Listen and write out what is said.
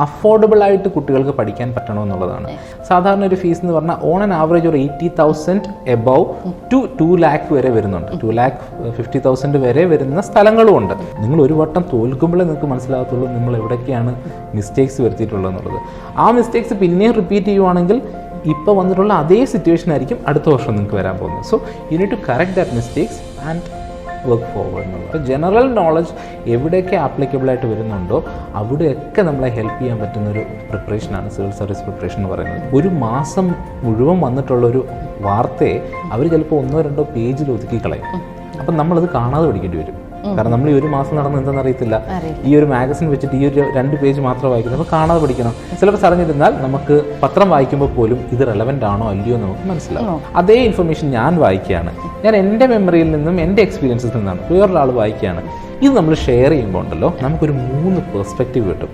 Affordable ആയിട്ട് കുട്ടികൾക്ക് പഠിക്കാൻ പറ്റണമെന്നുള്ളതാണ്. സാധാരണ ഒരു ഫീസ് എന്ന് പറഞ്ഞാൽ ഓൺ ആൻ ആവറേജ് ഒരു 80,000 എബവ് ടു 2 lakh വരെ വരുന്നുണ്ട്. 2,50,000 വരെ വരുന്ന സ്ഥലങ്ങളും ഉണ്ട്. നിങ്ങൾ ഒരു വട്ടം തോൽക്കുമ്പോഴേ നിങ്ങൾക്ക് മനസ്സിലാകത്തുള്ളൂ നിങ്ങൾ എവിടേക്കാണ് മിസ്റ്റേക്സ് വരുത്തിയിട്ടുള്ളത് എന്നുള്ളത്. ആ മിസ്റ്റേക്സ് പിന്നെയും റിപ്പീറ്റ് ചെയ്യുവാണെങ്കിൽ ഇപ്പോൾ വന്നിട്ടുള്ള അതേ സിറ്റുവേഷൻ ആയിരിക്കും അടുത്ത വർഷം നിങ്ങൾക്ക് വരാൻ പോകുന്നത്. So you need to correct that mistakes and work forward എന്നുള്ളത്. ജനറൽ നോളജ് എവിടെയൊക്കെ ആപ്ലിക്കബിൾ ആയിട്ട് വരുന്നുണ്ടോ അവിടെയൊക്കെ നമ്മളെ ഹെൽപ്പ് ചെയ്യാൻ പറ്റുന്നൊരു പ്രിപ്പറേഷനാണ് സിവിൽ സർവീസ് പ്രിപ്പറേഷൻ എന്ന് പറയുന്നത്. ഒരു മാസം മുഴുവൻ വന്നിട്ടുള്ളൊരു വാർത്തയെ അവർ ചിലപ്പോൾ 1-2 പേജിൽ ഒതുക്കി കളയും. അപ്പം നമ്മളത് കാണാതെ പഠിക്കേണ്ടി വരും. കാരണം നമ്മൾ ഈ ഒരു മാസം നടന്ന് എന്താണെന്ന് അറിയത്തില്ല. ഈ ഒരു മാഗസിൻ വെച്ചിട്ട് ഈ ഒരു 2 പേജ് മാത്രം വായിക്കുന്നത് അപ്പോൾ കാണാതെ പഠിക്കണം. സിലബസ് അറിഞ്ഞിരുന്നാൽ നമുക്ക് പത്രം വായിക്കുമ്പോൾ പോലും ഇത് റെലവൻ്റ് ആണോ അല്ലയോ നമുക്ക് മനസ്സിലാവും. അതേ ഇൻഫർമേഷൻ ഞാൻ വായിക്കുകയാണ്, ഞാൻ എൻ്റെ മെമ്മറിയിൽ നിന്നും എൻ്റെ എക്സ്പീരിയൻസിൽ നിന്നാണ് വേറൊരാൾ വായിക്കുകയാണ്. ഇത് നമ്മൾ ഷെയർ ചെയ്യുമ്പോൾ ഉണ്ടല്ലോ നമുക്കൊരു 3 പെർസ്പെക്റ്റീവ് കിട്ടും.